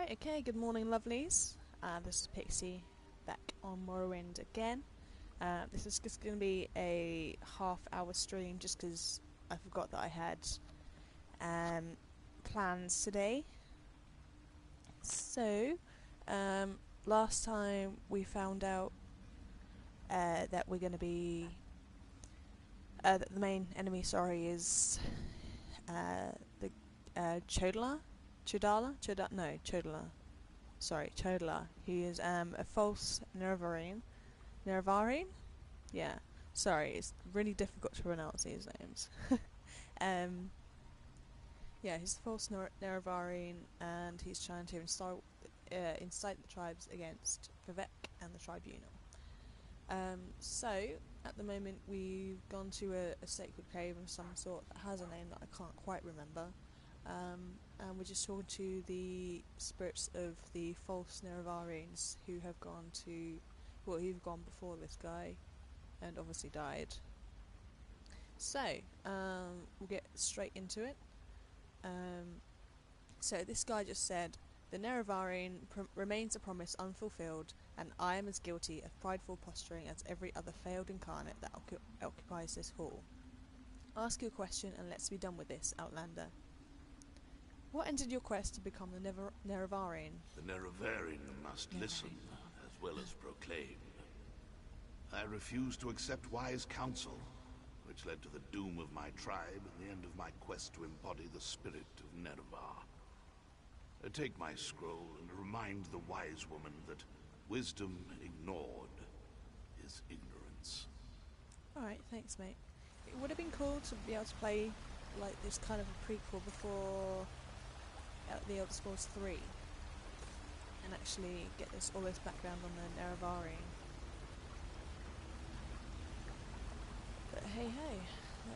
Right, okay, good morning lovelies. This is Pixie back on Morrowind again. This is just going to be a half-hour stream just because I forgot that I had plans today. So, last time we found out that we're going to be... that the main enemy, is the Chodala? Chodala. Sorry, Chodala. He is a false Nerevarine. Nerevarine? Yeah. Sorry, it's really difficult to pronounce these names. Yeah, he's a false Nerevarine, and he's trying to incite the tribes against Vivek and the tribunal. So, at the moment we've gone to a sacred cave of some sort that has a name that I can't quite remember. And we're just talking to the spirits of the false Nerevarines who've gone before this guy and obviously died. So, we'll get straight into it. So this guy just said, the Nerevarine remains a promise unfulfilled, and I am as guilty of prideful posturing as every other failed incarnate that occupies this hall. Ask your question and let's be done with this, Outlander. What ended your quest to become the Nerevarine? The Nerevarine must listen, as well as proclaim. I refused to accept wise counsel, which led to the doom of my tribe and the end of my quest to embody the spirit of Nerevar. Take my scroll and remind the wise woman that wisdom ignored is ignorance. Alright, thanks mate. It would have been cool to be able to play like this kind of a prequel before The Elder Scrolls 3 and actually get all this background on the Nerevarine. But hey,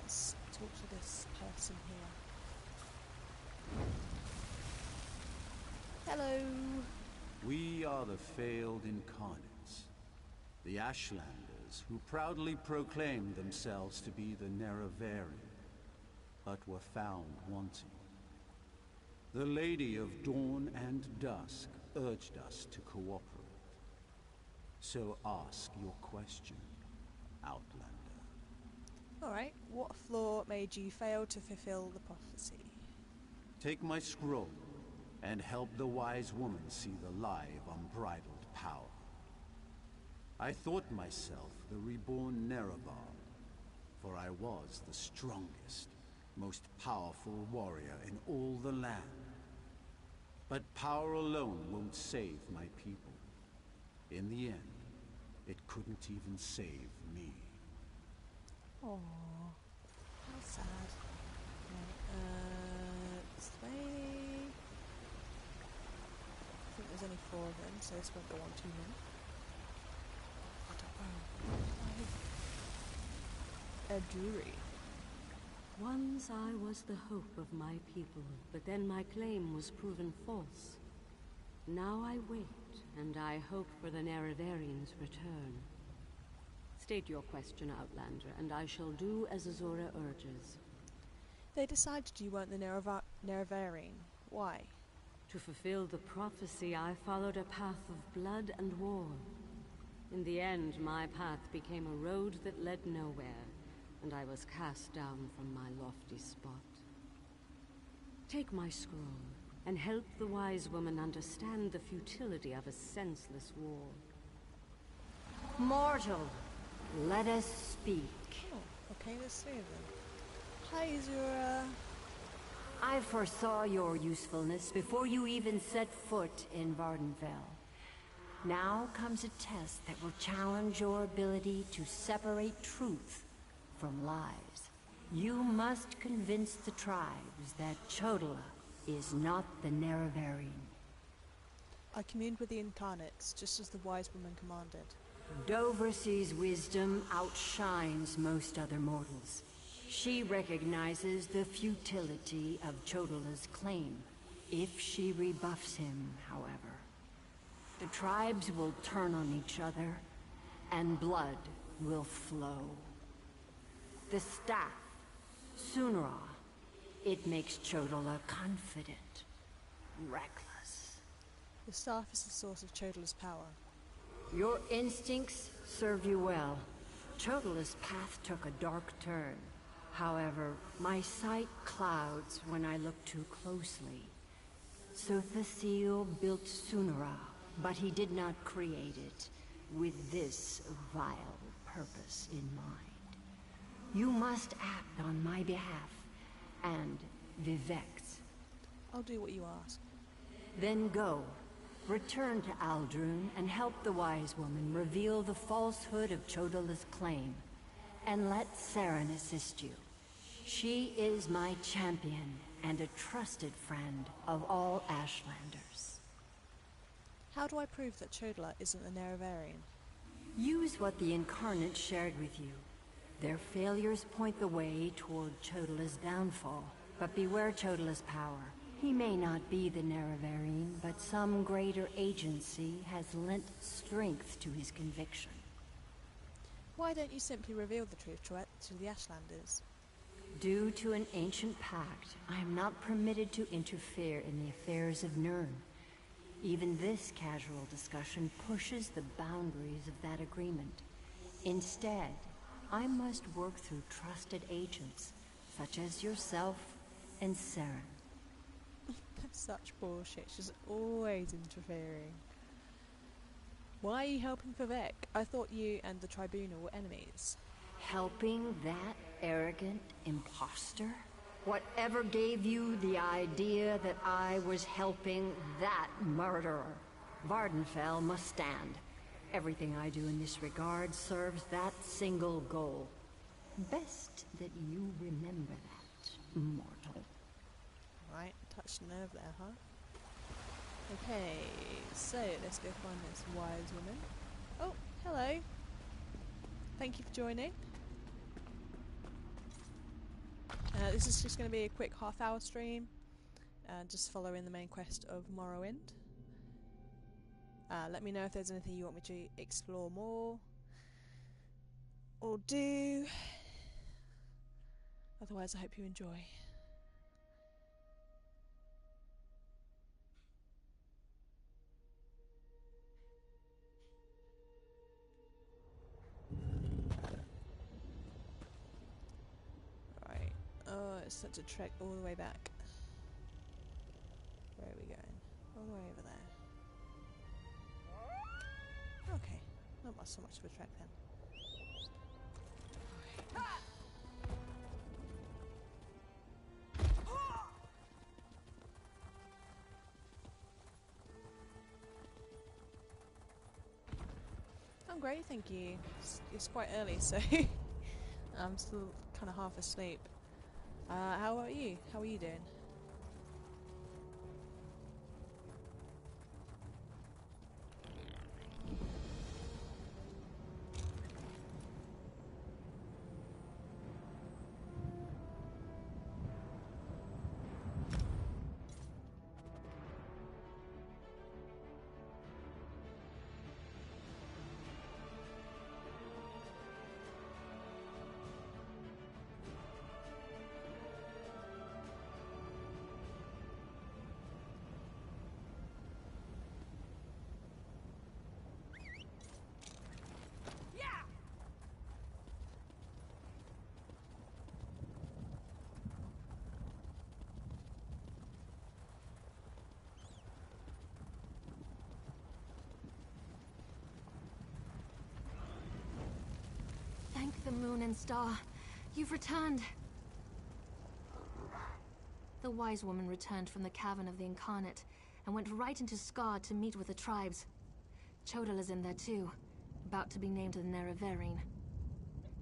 let's talk to this person here. Hello! We are the failed incarnates, the Ashlanders, who proudly proclaimed themselves to be the Nerevarine, but were found wanting. The Lady of Dawn and Dusk urged us to cooperate. So ask your question, Outlander. Alright, what flaw made you fail to fulfill the prophecy? Take my scroll, and help the wise woman see the lie of unbridled power. I thought myself the reborn Nerevar, for I was the strongest, most powerful warrior in all the land. But power alone won't save my people. In the end, it couldn't even save me. Aww, how sad. Right, this way. I think there's only 4 of them, so this won't go on too long. I don't know. A jury. Once I was the hope of my people, but then my claim was proven false. Now I wait, and I hope for the Nerevarines' return. State your question, Outlander, and I shall do as Azora urges. They decided you weren't the Nerevarine. Why? To fulfill the prophecy, I followed a path of blood and war. In the end, my path became a road that led nowhere, and I was cast down from my lofty spot. Take my scroll, and help the wise woman understand the futility of a senseless war. Mortal, let us speak. Oh, okay, there's 3 of them. Hi, Azura. I foresaw your usefulness before you even set foot in Vardenfell. Now comes a test that will challenge your ability to separate truth from lies. You must convince the tribes that Chodala is not the Nerevarine. I communed with the incarnates, just as the wise woman commanded. Doversee's wisdom outshines most other mortals. She recognizes the futility of Chodala's claim. If she rebuffs him, however, the tribes will turn on each other, and blood will flow. The staff, Sunra, it makes Chodala confident, reckless. The staff is the source of Chodala's power. Your instincts served you well. Chodala's path took a dark turn. However, my sight clouds when I look too closely. Sothasil built Sunara, but he did not create it with this vile purpose in mind. You must act on my behalf, and Vivek's. I'll do what you ask. Then go. Return to Aldrun and help the wise woman reveal the falsehood of Chodala's claim. And let Saren assist you. She is my champion and a trusted friend of all Ashlanders. How do I prove that Chodala isn't a Nerevarine? Use what the Incarnate shared with you. Their failures point the way toward Chodala's downfall. But beware Chodala's power. He may not be the Nerevarine, but some greater agency has lent strength to his conviction. Why don't you simply reveal the truth to the Ashlanders? Due to an ancient pact, I am not permitted to interfere in the affairs of Nirn. Even this casual discussion pushes the boundaries of that agreement. Instead, I must work through trusted agents, such as yourself and Saren. Such bullshit. She's always interfering. Why are you helping Vivek? I thought you and the Tribunal were enemies. Helping that arrogant imposter? Whatever gave you the idea that I was helping that murderer? Vardenfell must stand. Everything I do in this regard serves that single goal. Best that you remember that, mortal. Right, touched a nerve there, huh? Okay, so let's go find this wise woman. Oh, hello. Thank you for joining. This is just going to be a quick half-hour stream, just following the main quest of Morrowind. Let me know if there's anything you want me to explore more or do. Otherwise, I hope you enjoy. Right. Oh, it's such a trek all the way back. Where are we going? All the way over there. Okay, not much, so much of a trek then. Right. I'm great, thank you. It's quite early, so I'm still kind of half asleep. How about you? How are you doing? Thank the moon and star. You've returned. The wise woman returned from the cavern of the Incarnate and went right into Scar to meet with the tribes. Chodala's in there too, about to be named the Nerevarine.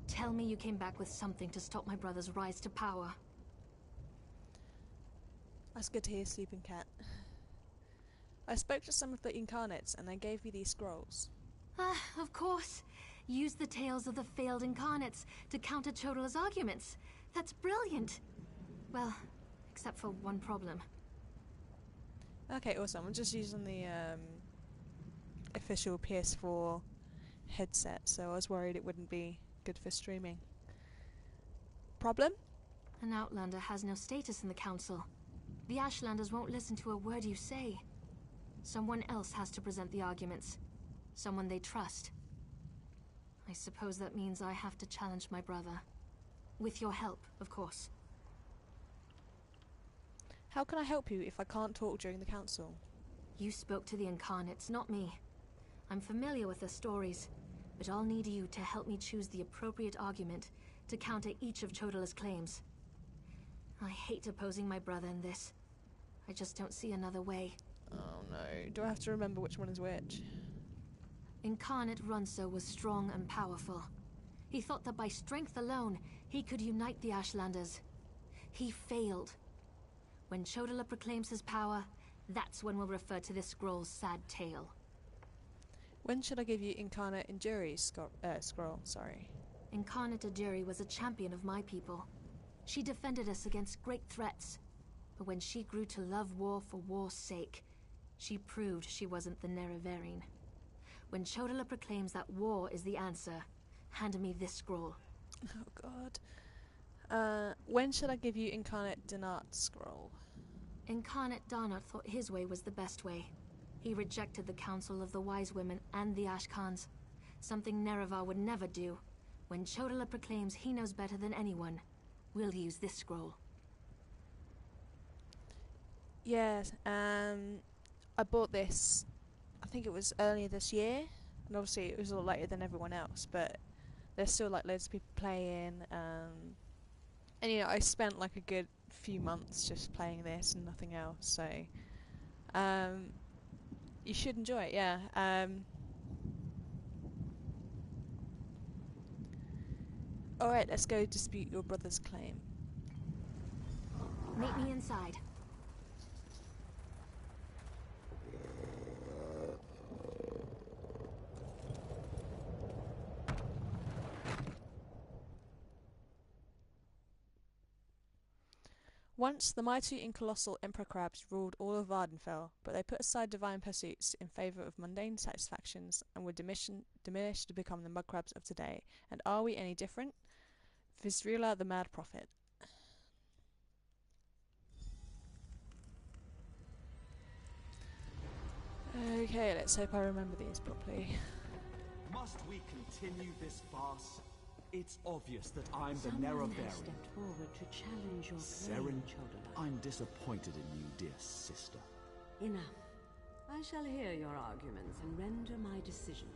Tell me you came back with something to stop my brother's rise to power. That's good to hear, Sleeping Cat. I spoke to some of the Incarnates and they gave me these scrolls. Of course. Use the tales of the failed Incarnates to counter Chodala's arguments. That's brilliant. Well, except for one problem. Okay, awesome. I'm just using the official PS4 headset, so I was worried it wouldn't be good for streaming. Problem? An Outlander has no status in the Council. The Ashlanders won't listen to a word you say. Someone else has to present the arguments. Someone they trust. I suppose that means I have to challenge my brother. With your help, of course. How can I help you if I can't talk during the council? You spoke to the Incarnates, not me. I'm familiar with their stories, but I'll need you to help me choose the appropriate argument to counter each of Chodala's claims. I hate opposing my brother in this. I just don't see another way. Oh no, do I have to remember which one is which? Incarnate Runso was strong and powerful. He thought that by strength alone, he could unite the Ashlanders. He failed. When Chodala proclaims his power, that's when we'll refer to this scroll's sad tale. When should I give you Incarnate Injuri's scroll? Sorry. Incarnate Ajuri was a champion of my people. She defended us against great threats. But when she grew to love war for war's sake, she proved she wasn't the Nerevarine. When Chodala proclaims that war is the answer, hand me this scroll. Oh god. When should I give you Incarnate Dinart's scroll? Incarnate Darnot thought his way was the best way. He rejected the counsel of the Wise Women and the Ashkans. Something Nerevar would never do. When Chodala proclaims he knows better than anyone, we'll use this scroll. Yes, I bought this, I think it was earlier this year, and obviously it was a lot later than everyone else, but there's still like loads of people playing, and you know, I spent like a good few months just playing this and nothing else, so you should enjoy it, yeah. Alright, let's go dispute your brother's claim. Meet me inside. Once, the mighty and colossal Emperor Crabs ruled all of Vardenfell, but they put aside divine pursuits in favour of mundane satisfactions and were diminished to become the mudcrabs of today. And are we any different? Visrila the Mad Prophet. Okay, let's hope I remember these properly. Must we continue this farce? It's obvious that I'm the Someone Nerevarine. has stepped forward to challenge your Seren, claim, Chodala. I'm disappointed in you, dear sister. Enough. I shall hear your arguments and render my decision.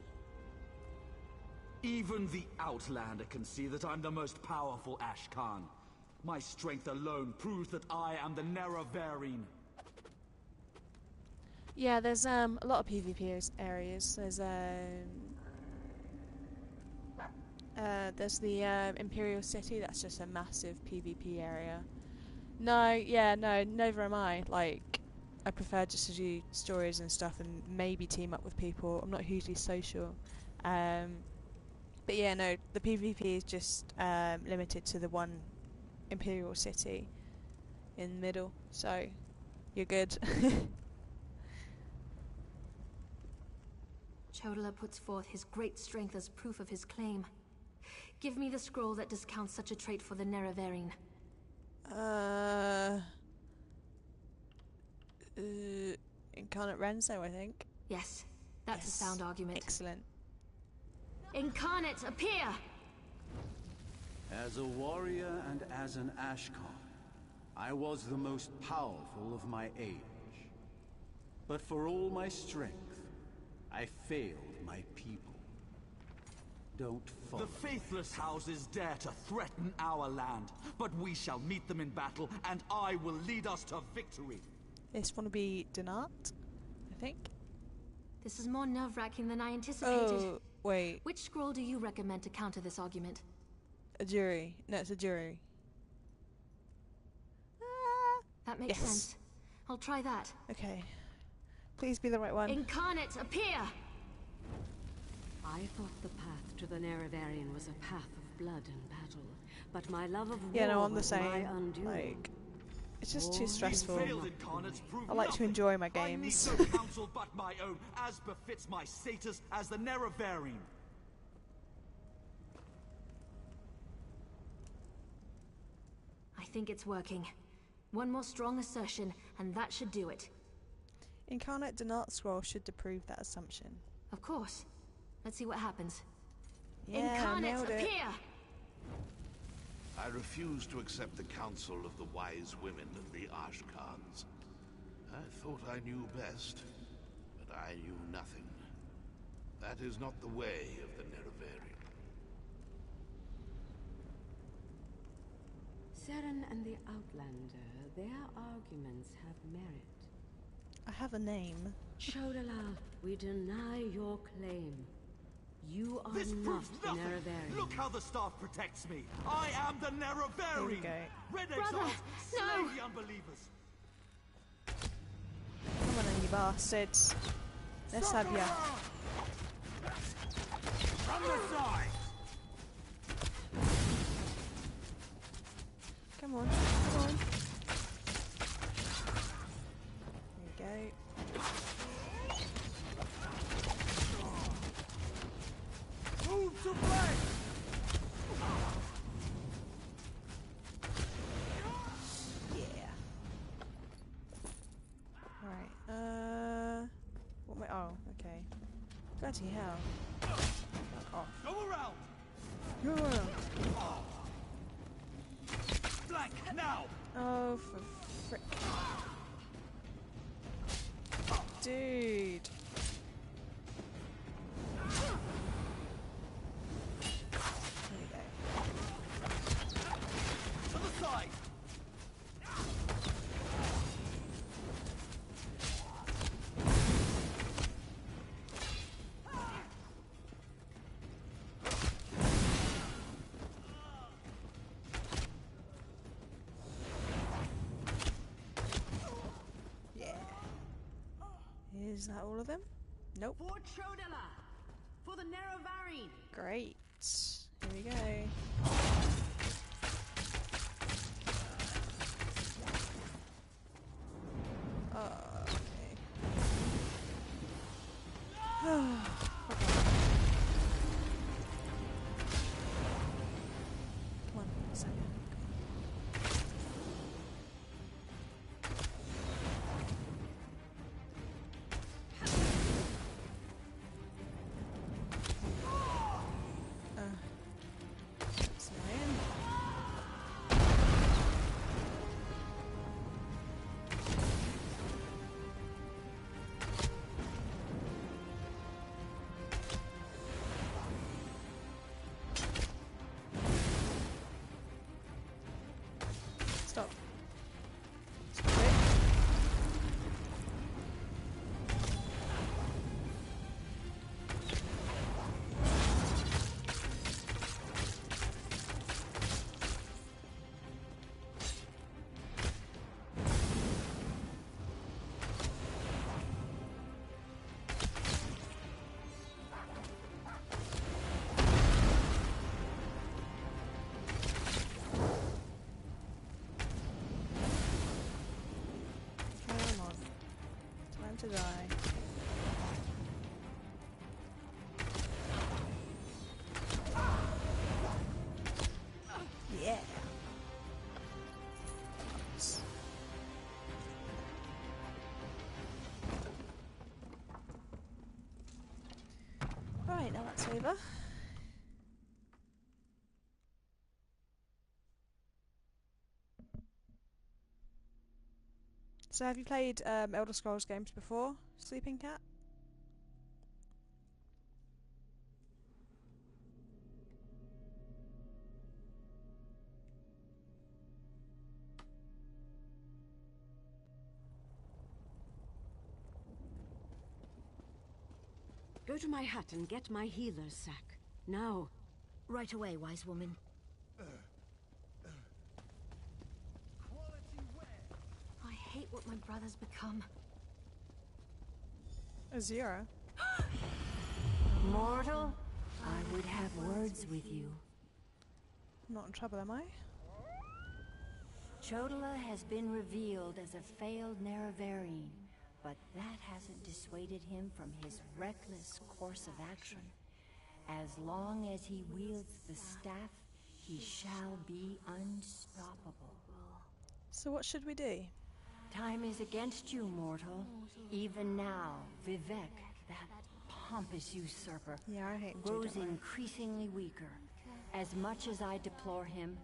Even the Outlander can see that I'm the most powerful Ashkan. My strength alone proves that I am the Nerevarine. Yeah, there's a lot of PvP areas. There's the Imperial City. That's just a massive PvP area. No, neither am I. Like, I prefer just to do stories and stuff, and maybe team up with people. I'm not hugely social. But yeah, no, the PvP is just limited to the one Imperial City in the middle. So you're good. Chodala puts forth his great strength as proof of his claim. Give me the scroll that discounts such a trait for the Nerevarine. Incarnate Renzo, I think. Yes, that's Yes. a sound argument. Excellent. Incarnates, appear! As a warrior and as an Ashkan, I was the most powerful of my age. But for all my strength, I failed my people. Don't follow. The faithless houses dare to threaten our land, but we shall meet them in battle, and I will lead us to victory. This one will be Dinart, I think. This is more nerve-wracking than I anticipated. Oh, wait. Which scroll do you recommend to counter this argument? A jury. No, it's a jury. That makes Yes. sense. I'll try that. Okay. Please be the right one. Incarnates, appear! I thought the path to the Nerevarine was a path of blood and battle, but my love of Yeah, no, war I'm the was my same. undoing. Like, it's just too War stressful. Failed incarnates prove I like to nothing. enjoy my I need games. no counsel but my own, as befits my status as the Nerevarine. I think it's working. One more strong assertion, and that should do it. Incarnate Denart Scroll should disprove that assumption. Of course. Let's see what happens. Yeah, Incarnates nailed it. appear! I refuse to accept the counsel of the wise women of the Ashkans. I thought I knew best, but I knew nothing. That is not the way of the Nerevarine. Seren and the Outlander, their arguments have merit. I have a name. Chodala, we deny your claim. You are This not proves the nothing! Nerevarine. Look how the staff protects me! I am the Nerevarine! Here we go. Red Brother, Exiles, slay no! the unbelievers! Come on then, you bastards. Let's have ya. From the side! Come on, come on. There you go. Move to flank! Yeah. Right, what am I? Oh, okay. Bloody hell. Fuck off. Go around! Yeah. Flank, now! Oh, for frick. Dude. There we go. To the side! Yeah. Is that all of them? Nope. For Chodala! For the Nerevarine! Great. Here we go. Okay. Come on, a second. That's annoying. Stop. Stop it. Come on. Time to die. Yeah. Nice. Right, now that's over. So have you played Elder Scrolls games before, Sleeping Cat? Go to my hut and get my healer's sack. Now. Right away, wise woman. I hate what my brother's become. Azira? Mortal, I would have words with you. I'm not in trouble, am I? Chodala has been revealed as a failed Nerevarine, but that hasn't dissuaded him from his reckless course of action. As long as he wields the staff, he shall be unstoppable. So what should we do? Time is against you, mortal. Even now, Vivek, that pompous usurper, Yeah, I hate him too, grows don't worry. increasingly weaker. As much as I deplore him,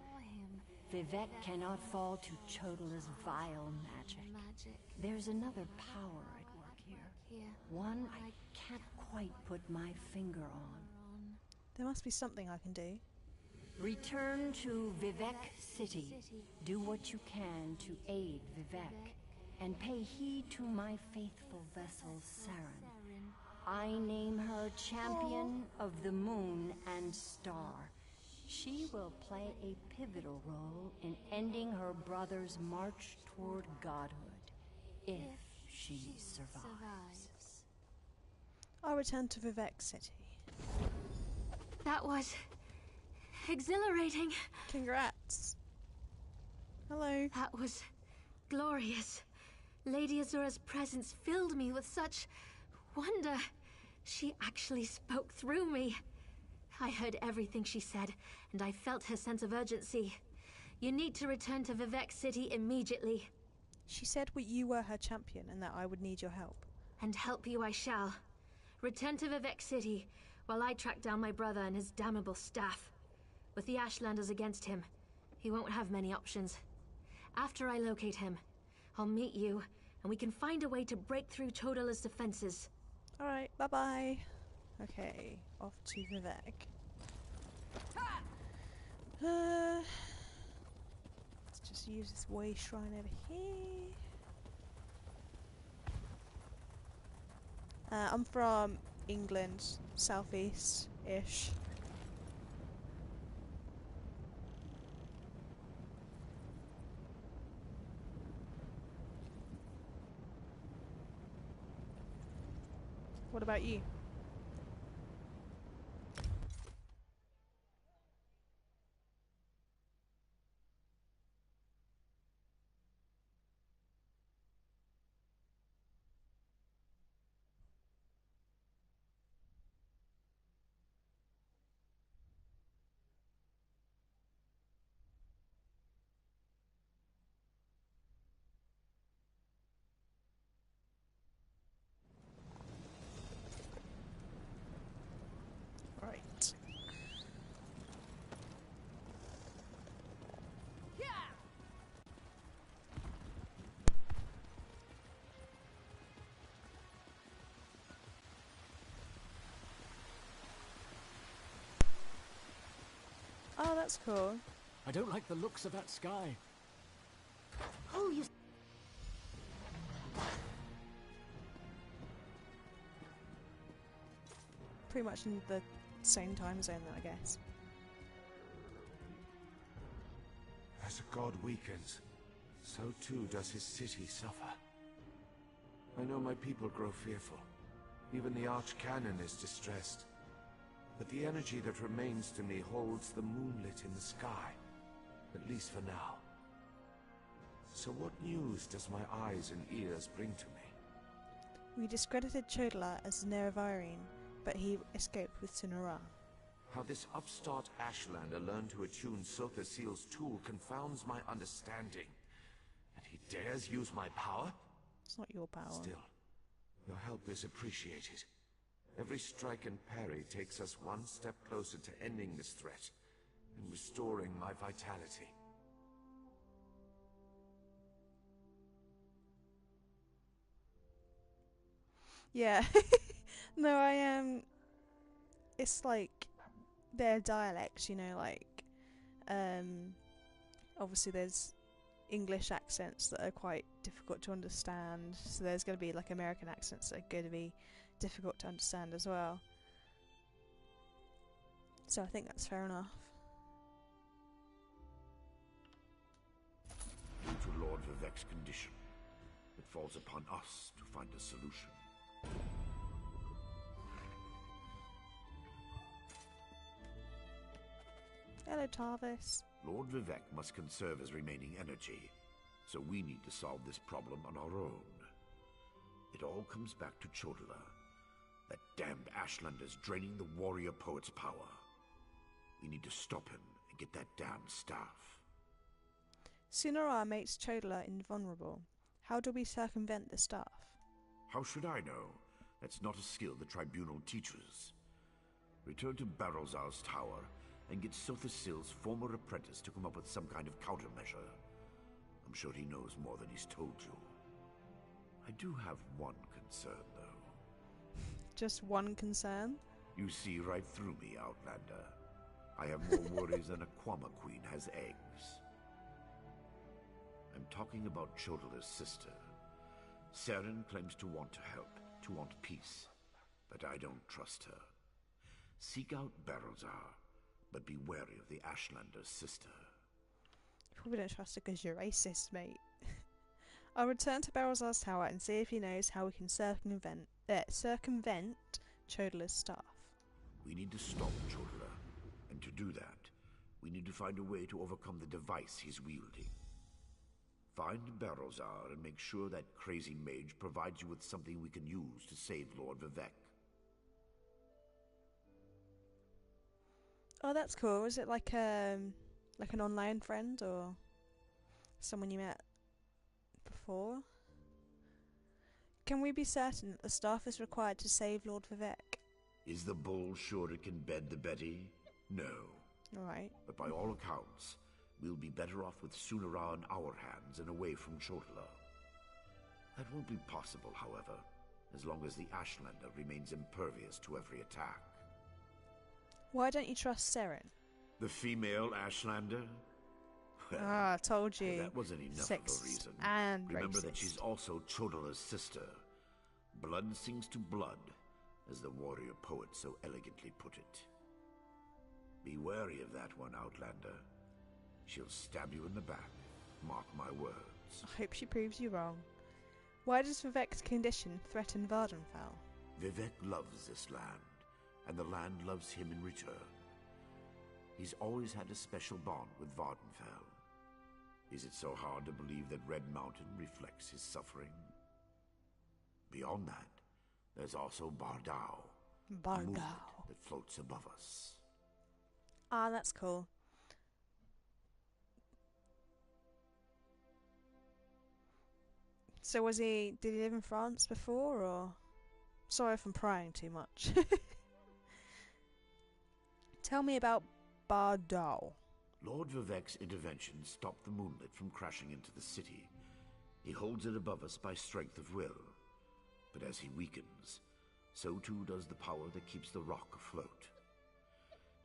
Vivek cannot fall to Chodala's vile magic. There's another power at work here. One I can't quite put my finger on. There must be something I can do. Return to Vivek City. Do what you can to aid Vivek, and pay heed to my faithful vessel, Saren. I name her Champion of the Moon and Star. She will play a pivotal role in ending her brother's march toward godhood, if she survives. I'll return to Vivek City. That was exhilarating. Congrats. Hello. That was glorious. Lady Azura's presence filled me with such wonder. She actually spoke through me. I heard everything she said, and I felt her sense of urgency. You need to return to Vivek City immediately. She said you were her champion and that I would need your help. And help you I shall. Return to Vivek City, while I track down my brother and his damnable staff. With the Ashlanders against him, he won't have many options. After I locate him, I'll meet you, and we can find a way to break through Chodala's defenses. Alright, bye-bye. Okay, off to Vivek. Let's just use this way shrine over here. I'm from England, southeast-ish. What about you? Right. Oh, that's cool. I don't like the looks of that sky. Oh, you... Pretty much in the same time zone, then, I guess. As a god weakens, so too does his city suffer. I know my people grow fearful. Even the Archcanon is distressed. But the energy that remains to me holds the moonlit in the sky, at least for now. So what news does my eyes and ears bring to me? We discredited Chodala as Nerevarine, but he escaped with Sunara. How this upstart Ashlander learned to attune Sotha Seal's tool confounds my understanding. And he dares use my power? It's not your power. Still, your help is appreciated. Every strike and parry takes us one step closer to ending this threat and restoring my vitality. Yeah. No, I am. It's like their dialects, you know, like obviously there's English accents that are quite difficult to understand, so there's going to be like American accents that are going to be difficult to understand as well. So I think that's fair enough. Due to Lord Vivek's condition, it falls upon us to find a solution. Hello, Tarvis. Lord Vivek must conserve his remaining energy, so we need to solve this problem on our own. It all comes back to Chodala. That damned Ashlander's draining the warrior poet's power. We need to stop him and get that damned staff. Sunara makes Chodala invulnerable. How do we circumvent the staff? How should I know? That's not a skill the tribunal teaches. Return to Barrelzar's tower and get Sothasil's former apprentice to come up with some kind of countermeasure. I'm sure he knows more than he's told you. I do have one concern, though. Just one concern? You see right through me, Outlander. I have more worries than a Quama queen has eggs. I'm talking about Chodala's sister. Saren claims to want to help, to want peace, but I don't trust her. Seek out Barrelzar, but be wary of the Ashlander's sister. You probably don't trust her because you're racist, mate. I'll return to Barrelzar's tower and see if he knows how we can circumvent Chodala's staff. We need to stop Chodala, and to do that, we need to find a way to overcome the device he's wielding. Find Barrelzar and make sure that crazy mage provides you with something we can use to save Lord Vivek. Oh, that's cool. Is it like an online friend or someone you met before? Can we be certain that the staff is required to save Lord Vivek? Is the bull sure it can bed the Betty? No. Alright. But by all accounts, we'll be better off with Sunara in our hands and away from Chodala. That won't be possible, however, as long as the Ashlander remains impervious to every attack. Why don't you trust Saren? The female Ashlander? Well, I told you. That wasn't enough of a reason. And remember racist. that she's also Chodala's sister. Blood sings to blood, as the warrior poet so elegantly put it. Be wary of that one, Outlander. She'll stab you in the back. Mark my words. I hope she proves you wrong. Why does Vivek's condition threaten Vardenfell? Vivek loves this land, and the land loves him in return. He's always had a special bond with Vardenfell. Is it so hard to believe that Red Mountain reflects his suffering? Beyond that, there's also Bardao. The movement that floats above us. Ah, that's cool. So did he live in France before, or? Sorry if I'm prying too much. Tell me about Bardao. Lord Vivek's intervention stopped the moonlit from crashing into the city. He holds it above us by strength of will. But as he weakens, so too does the power that keeps the rock afloat.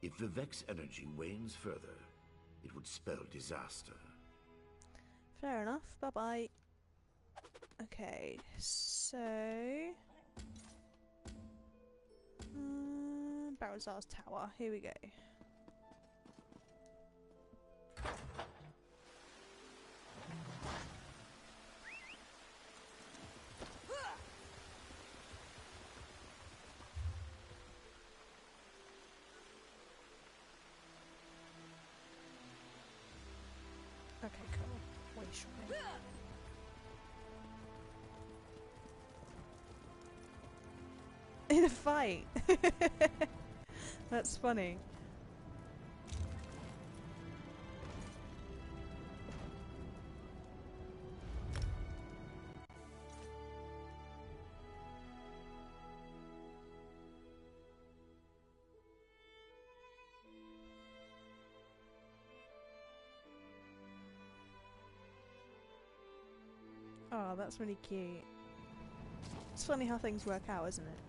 If Vivek's energy wanes further, it would spell disaster. Fair enough. Bye-bye. Okay, so... Barrelzar's tower. Here we go. Okay, cool. Wait, sure. In a fight. That's funny. Oh, that's really cute. It's funny how things work out, isn't it?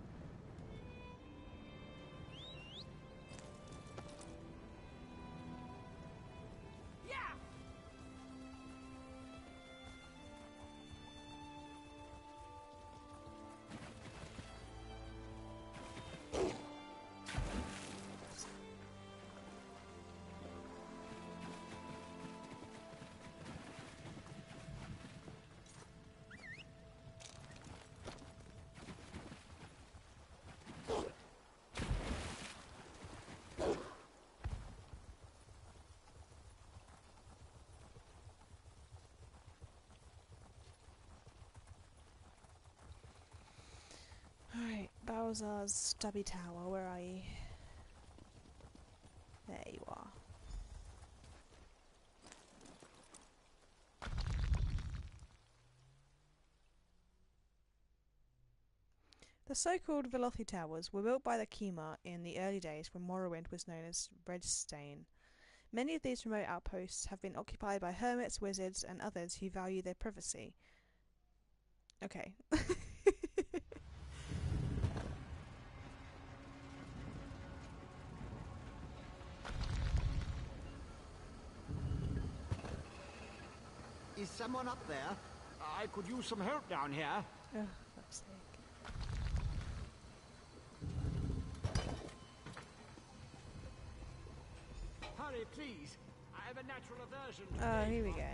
Alright, Bowser's stubby tower, where are you? There you are. The so-called Velothi Towers were built by the Kima in the early days when Morrowind was known as Redstain. Many of these remote outposts have been occupied by hermits, wizards, and others who value their privacy. Okay. Is someone up there? I could use some help down here. Oh, fuck's sake. Hurry, please. I have a natural aversion to Oh, days here we like- go.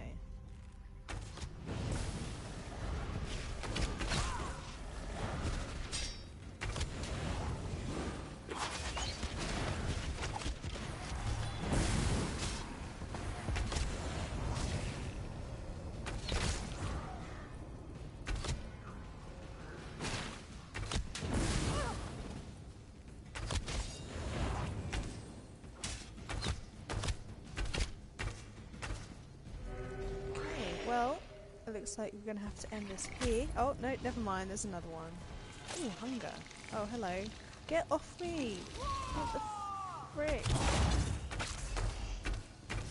Well, it looks like we're going to have to end this here. Oh, no, never mind. There's another one. Ooh, hunger. Oh, hello. Get off me! What the frick?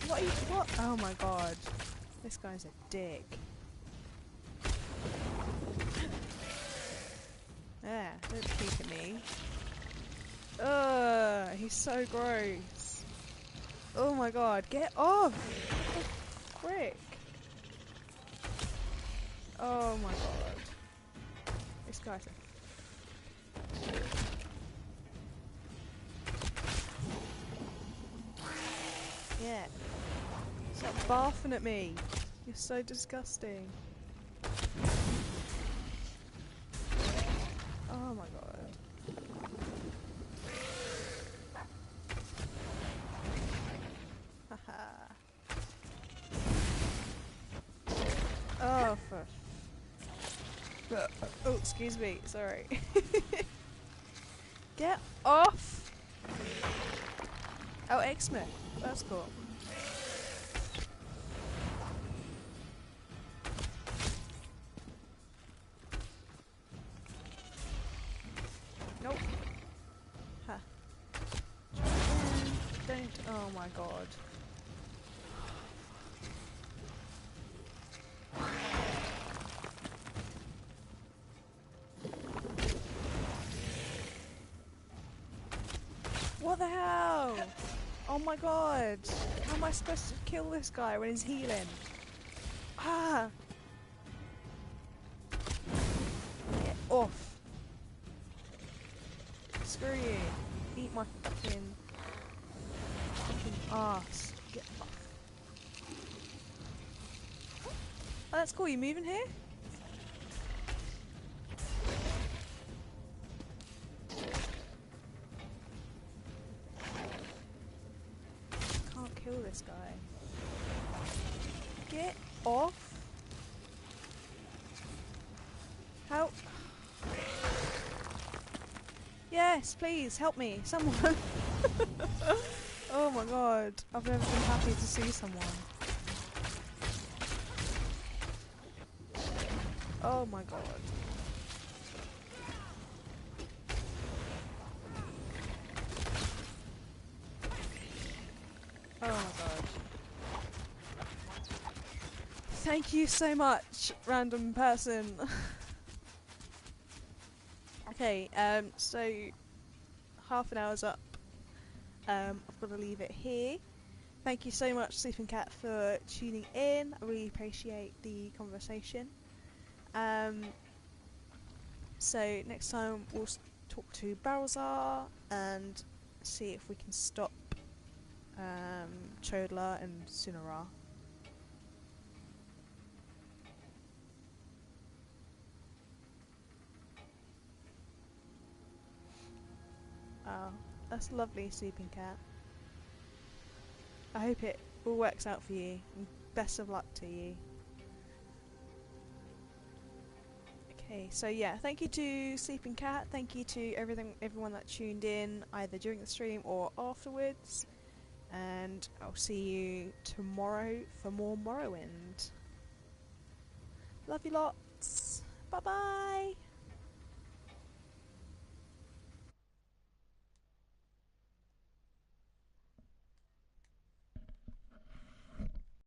What are you... What? Oh my god. This guy's a dick. Yeah, don't peek at me. Ugh, he's so gross. Oh my god, get off! What the frick? Oh my god. This guy's a... Yeah. Stop barfing at me. You're so disgusting. Oh my god. Haha. Oh, for... Oh, excuse me. Sorry. Get off! Oh, X-Men. That's cool. Nope. Ha. Don't. Oh my god. What the hell? Oh my god. How am I supposed to kill this guy when he's healing? Ah! Get off. Screw you. Eat my fucking ass. Get off. Oh, that's cool. You moving here? Can't kill this guy. Get off. How? Yes, please help me, someone. Oh my god, I've never been happy to see someone. Oh my god. Oh my god. Thank you so much, random person. Okay, so half an hour's up. I've got to leave it here. Thank you so much, Sleeping Cat, for tuning in. I really appreciate the conversation. So next time we'll talk to Balzar and see if we can stop Chodla and Sunara. Oh, that's lovely, Sleeping Cat. I hope it all works out for you, and best of luck to you. Okay, so yeah, thank you to Sleeping Cat, thank you to everyone that tuned in, either during the stream or afterwards, and I'll see you tomorrow for more Morrowind. Love you lots. Bye bye.